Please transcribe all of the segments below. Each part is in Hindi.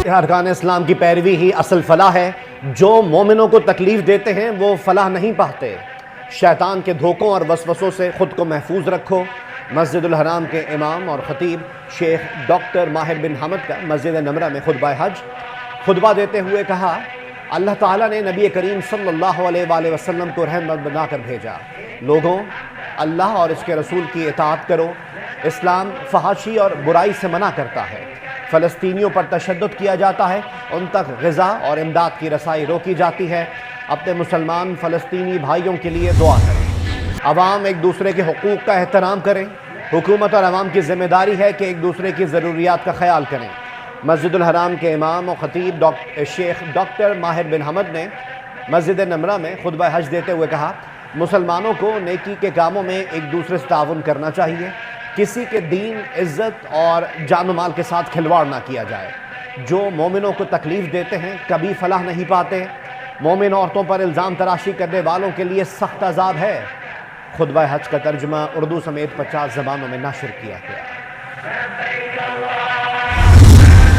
अरकान इस्लाम की पैरवी ही असल फलाह है। जो मोमिनों को तकलीफ देते हैं वो फलाह नहीं पाते। शैतान के धोखों और वसवसों से ख़ुद को महफूज रखो। मस्जिदुल हराम के इमाम और ख़तीब शेख डॉक्टर माहिर बिन हमद का मस्जिद नमरा में खुतबा हज खुतबा देते हुए कहा, अल्लाह ताला ने नबी करीम सल्लल्लाहु अलैहि वसल्लम को रहमत बनाकर भेजा। लोगों, अल्लाह और इसके रसूल की इताअत करो। इस्लाम फहाशी और बुराई से मना करता है। फ़लस्तीनियों पर तशद्दुद किया जाता है, उन तक ग़िज़ा और इमदाद की रसाई रोकी जाती है। अपने मुसलमान फ़लस्तीनी भाइयों के लिए दुआ करें। अवाम एक दूसरे के हुकूक़ का एहतराम करें। हुकूमत और अवाम की ज़िम्मेदारी है कि एक दूसरे की ज़रूरियात का ख्याल करें। मस्जिदुल हराम के इमाम और ख़तीब शेख डॉक्टर माहिर बिन हमद ने मस्जिद नमरा में खुतबा हज देते हुए कहा, मुसलमानों को नेकी के कामों में एक दूसरे से ताउन करना चाहिए। किसी के दीन, इज़्ज़त और जान माल के साथ खिलवाड़ ना किया जाए। जो मोमिनों को तकलीफ़ देते हैं कभी फलाह नहीं पाते। मोमिन औरतों पर इल्ज़ाम तराशी करने वालों के लिए सख्त अज़ाब है। खुतबा हज का तर्जुमा उर्दू समेत 50 ज़बानों में नशर किया गया।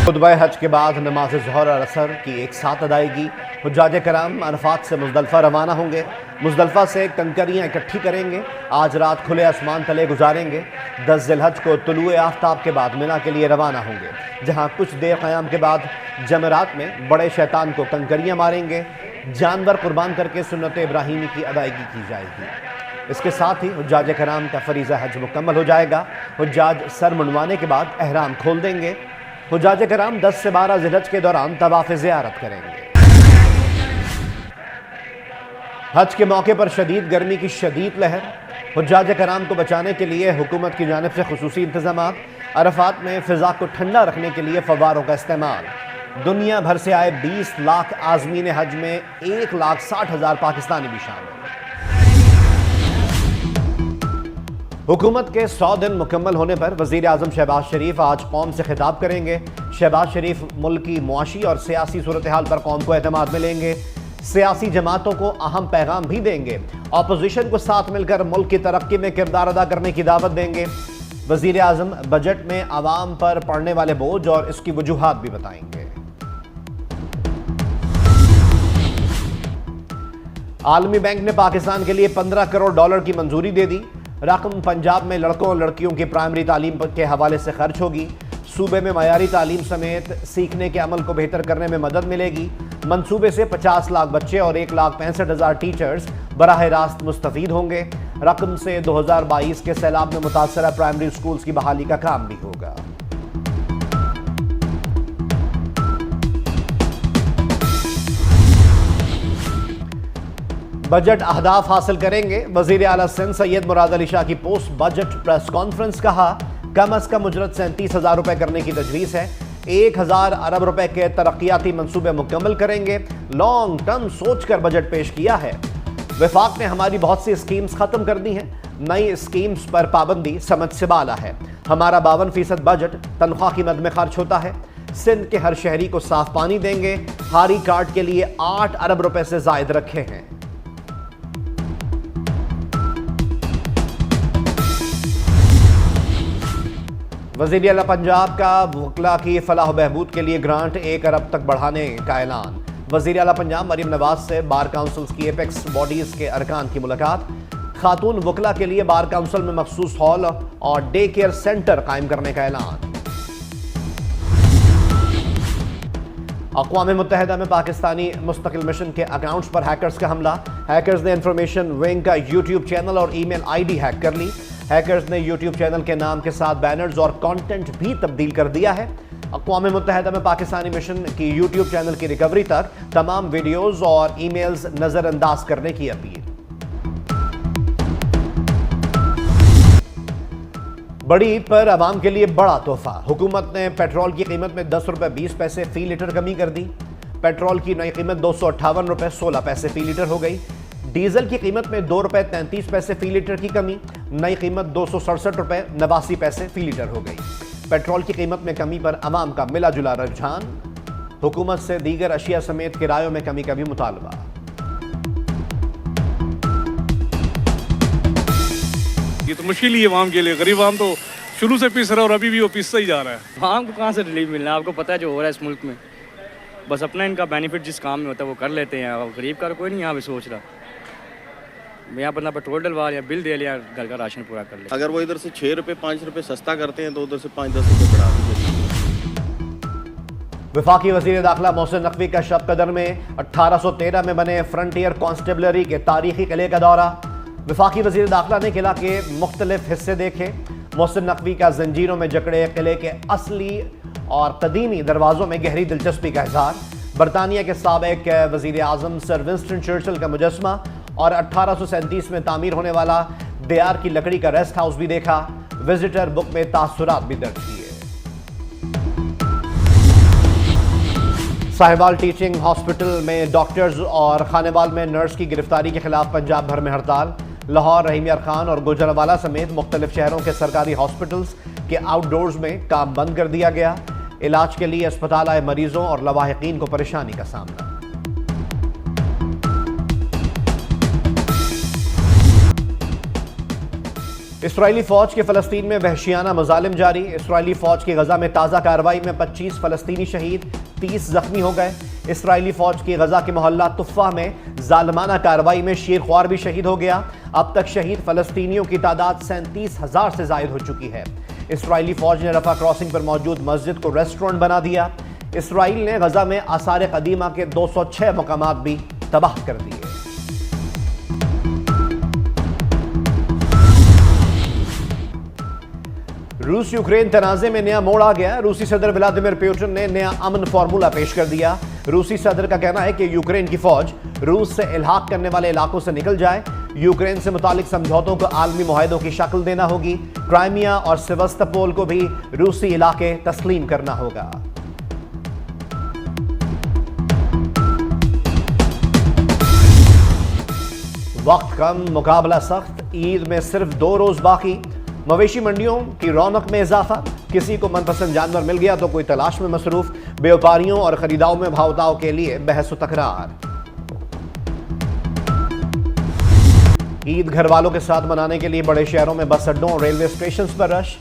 खुतबा हज के बाद नमाज ज़ोहर और असर की एक साथ अदायगी। हुज्जाज कराम अरफात से मुज़दलिफ़ा रवाना होंगे। मुज़दलिफ़ा से कंकरियाँ इकट्ठी करेंगे। आज रात खुले आसमान तले गुजारेंगे। 10 ज़िलहज को तुलूए आफ्ताब के बाद मिना के लिए रवाना होंगे, जहाँ कुछ देर क़याम के बाद जमरात में बड़े शैतान को कंकरियाँ मारेंगे। जानवर कुर्बान करके सुन्नत इब्राहीमी की अदायगी की जाएगी। इसके साथ ही हुज्जाज कराम का फ़रीज़ा हज मुकम्मल हो जाएगा। हुज्जाज सर मुंडवाने के बाद एहराम खोल देंगे। हुज्जाज कराम 10 से 12 ज़िलहज के दौरान तवाफ़ ज़ियारत करेंगे। हज के मौके पर शदीद गर्मी की शदीद लहर। हुज्जाज कराम को बचाने के लिए हुकूमत की जानिब से खुसूसी इंतज़ामात। अरफात में फ़िज़ा को ठंडा रखने के लिए फ़व्वारों का इस्तेमाल। दुनिया भर से आए 20 लाख आज़मीन हज में 1,60,000 पाकिस्तानी भी शामिल। हुकूमत के 100 दिन मुकम्मल होने पर वज़ीर आज़म शहबाज शरीफ आज कौम से खिताब करेंगे। शहबाज शरीफ मुल्क की मुआशी और सियासी सूरत हाल पर कौम को एतमाद मिलेंगे। सियासी जमातों को अहम पैगाम भी देंगे। अपोजिशन को साथ मिलकर मुल्क की तरक्की में किरदार अदा करने की दावत देंगे। वज़ीर आज़म बजट में आवाम पर पड़ने वाले बोझ और इसकी वजूहात भी बताएंगे। आलमी बैंक ने पाकिस्तान के लिए $15 करोड़ की मंजूरी दे दी। रकम पंजाब में लड़कों और लड़कियों की प्राइमरी तालीम के हवाले से खर्च होगी। सूबे में मयारी तालीम समेत सीखने के अमल को बेहतर करने में मदद मिलेगी। मंसूबे से 50 लाख बच्चे और 1,65,000 टीचर्स बराह रास्त मुस्तफीद होंगे। रकम से 2022 के सैलाब में मुतासरा प्राइमरी स्कूल्स की बहाली का काम भी होगा। बजट अहदाफ हासिल करेंगे। वज़ीर आला सिंध सैयद मुराद अली शाह की पोस्ट बजट प्रेस कॉन्फ्रेंस। कहा, कम अज कम उजरत 37,000 रुपए करने की तजवीज़ है। 1,000 अरब रुपए के तरक्याती मंसूबे मुकम्मल करेंगे। लॉन्ग टर्म सोचकर बजट पेश किया है। वफाक ने हमारी बहुत सी स्कीम्स खत्म कर दी हैं। नई स्कीम्स पर पाबंदी समझ से बाला है। हमारा 52% बजट तनख्वाह की मद में खर्च होता है। सिंध के हर शहरी को साफ पानी देंगे। हारी कार्ड के लिए 8 अरब रुपए से जायद रखे हैं। वज़ीर आला पंजाब का वकला की फलाह बहबूद के लिए ग्रांट 1 अरब तक बढ़ाने का ऐलान। वज़ीर आला पंजाब मरीम नवाज से बार काउंसिल्स की एपेक्स बॉडीज़ के अरकान की मुलाकात। खातून वकला के लिए बार काउंसिल में मखसूस हॉल और डे केयर सेंटर कायम करने का ऐलान। अक़वाम मुत्तहिदा में पाकिस्तानी मुस्तकिल मिशन के अकाउंट्स पर हैकर्स का हमला। हैकर्स ने इंफॉर्मेशन विंग का यूट्यूब चैनल और ईमेल आईडी हैक कर ली। हैकर्स ने यूट्यूब चैनल के नाम के साथ बैनर्स और कंटेंट भी तब्दील कर दिया है। अक़वाम मुत्तहिदा में पाकिस्तानी मिशन की यूट्यूब चैनल की रिकवरी तक तमाम वीडियोस और ईमेल्स नजरअंदाज करने की अपील। बड़ी ईद पर आवाम के लिए बड़ा तोहफा। हुकूमत ने पेट्रोल की कीमत में 10 रुपए 20 पैसे फी लीटर कमी कर दी। पेट्रोल की नई कीमत 258 रुपए 16 पैसे फी लीटर हो गई। डीजल की कीमत में 2 रुपए 33 पैसे फी लीटर की कमी। नई कीमत 267 रुपए 89 पैसे फी लीटर हो गई। पेट्रोल की कीमत में कमी पर अवाम का मिला जुला रुझान। हुकूमत से दीगर अशिया समेत किरायों में कमी का भी मुतालबा। ये तो मुश्किल ही है आवाम के लिए। गरीब आवाम तो शुरू से पिस रहा है और अभी भी वो पिसता ही जा रहा है। आवाम को कहाँ से रिलीफ मिलना है? आपको पता है जो हो रहा है इस मुल्क में। बस अपना इनका बेनिफिट जिस काम में होता है वो कर लेते हैं, और गरीब का कोई नहीं यहाँ पे सोच रहा। यहाँ अपना पेट्रोल डलवा लिया, बिल दे लिया, घर का राशन पूरा कर लिया। अगर वो इधर से 6 रुपये 5 रुपये सस्ता करते हैं तो उधर से 5-10 रुपये बढ़ा दीजिए। वफाकी वज़ीर दाखिला मोहसिन नकवी का शब कदर में 1813 में बने फ्रंटियर कॉन्स्टेबलरी के तारीखी किले का दौरा। वफाकी वज़ीर दाखिला ने किला के मुख्तलिफ हिस्से देखे। मोहसिन नकवी का जंजीरों में जकड़े किले के असली और कदीमी दरवाज़ों में गहरी दिलचस्पी का इजहार। बरतानिया के साबिक वज़ीर आज़म सर विंस्टन चर्चिल का मुजस्मा और 1837 में तामीर होने वाला देयार की लकड़ी का रेस्ट हाउस भी देखा। विजिटर बुक में तासुरात भी दर्ज किए। साहिवाल टीचिंग हॉस्पिटल में डॉक्टर्स और खानेवाल में नर्स की गिरफ्तारी के खिलाफ पंजाब भर में हड़ताल। लाहौर, रहीम यार खान और गुजरांवाला समेत मुख्तलिफ शहरों के सरकारी हॉस्पिटल्स के आउटडोर्स में काम बंद कर दिया गया। इलाज के लिए अस्पताल आए मरीजों और लवाहिकीन को परेशानी का सामना। इसराइली फौज के फलस्तीन में वहशियाना मजालिम जारी। इसराइली फौज की गजा में ताज़ा कार्रवाई में 25 फलस्तीनी शहीद, 30 जख्मी हो गए। इसराइली फौज की गजा के मोहल्ला तुफ़ा में जालमाना कार्रवाई में शेर ख्वार भी शहीद हो गया। अब तक शहीद फलस्तीनियों की तादाद 37,000 से जायद हो चुकी है। इसराइली फौज ने रफा क्रॉसिंग पर मौजूद मस्जिद को रेस्टोरेंट बना दिया। इसराइल ने गजा में आसार कदीमा के 206 मकामात भी तबाह कर दिए। रूस यूक्रेन तनाज़े में नया मोड़ आ गया। रूसी सदर व्लादिमीर पुतिन ने नया अमन फार्मूला पेश कर दिया। रूसी सदर का कहना है कि यूक्रेन की फौज रूस से इल्हाक करने वाले इलाकों से निकल जाए। यूक्रेन से मुतालिक समझौतों को आलमी मुआहदों की शक्ल देना होगी। क्राइमिया और सेवास्तोपोल को भी रूसी इलाके तस्लीम करना होगा। वक्त कम, मुकाबला सख्त। ईद में सिर्फ 2 रोज बाकी। मवेशी मंडियों की रौनक में इजाफा। किसी को मनपसंद जानवर मिल गया तो कोई तलाश में मसरूफ। व्यापारियों और खरीदारों में भाव-ताव के लिए बहस व तकरार। ईद घर वालों के साथ मनाने के लिए बड़े शहरों में बस अड्डों और रेलवे स्टेशन पर रश।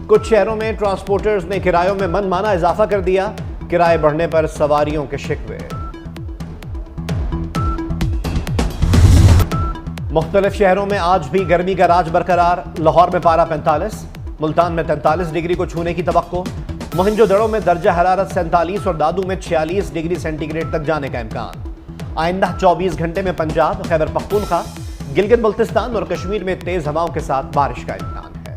कुछ शहरों में ट्रांसपोर्टर्स ने किरायों में मनमाना इजाफा कर दिया। किराए बढ़ने पर सवारियों के शिकवे। मुख्तलिफ शहरों में आज भी गर्मी का राज बरकरार। लाहौर में पारा 45, मुल्तान में 43 डिग्री को छूने की तवक्को। मोहनजोदड़ो में दर्जा हरारत 47 और दादू में 46 डिग्री सेंटीग्रेड तक जाने का इम्कान। आइंदा 24 घंटे में पंजाब, खैबर पख्तूनख्वा, गिलगित बल्तिस्तान और कश्मीर में तेज हवाओं के साथ बारिश का इम्कान है।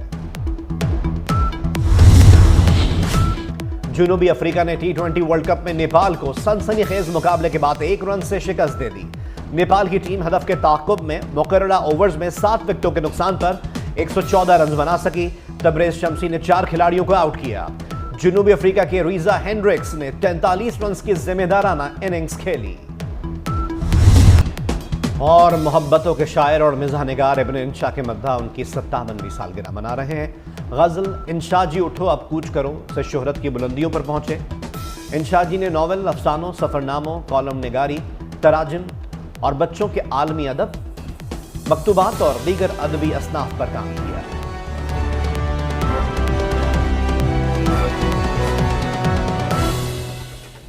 जनूबी अफ्रीका ने T20 वर्ल्ड कप में नेपाल को सनसनीखेज मुकाबले के बाद 1 रन से शिकस्त दे दी। नेपाल की टीम हदफ के ताक़ुब में मुकर्ररा ओवर्स में 7 विकेटों के नुकसान पर 114 रन बना सकी। तबरेज शमसी ने 4 खिलाड़ियों को आउट किया। जनूबी अफ्रीका के रीजा हेंड्रिक्स ने 43 रन की जिम्मेदाराना इनिंग्स खेली। और मोहब्बतों के शायर और मिज़ाह निगार इब्न इंशा के मद्दा उनकी 57वीं सालगिरह मना रहे हैं। गज़ल इंशा जी उठो अब कूच करो से शोहरत की बुलंदियों पर पहुंचे। इंशा जी ने नॉवल, अफसानों, सफ़रनामों, कॉलम निगारी, तराजिम और बच्चों के आलमी अदब, मकतूबात और दीगर अदबी असनाफ पर काम किया।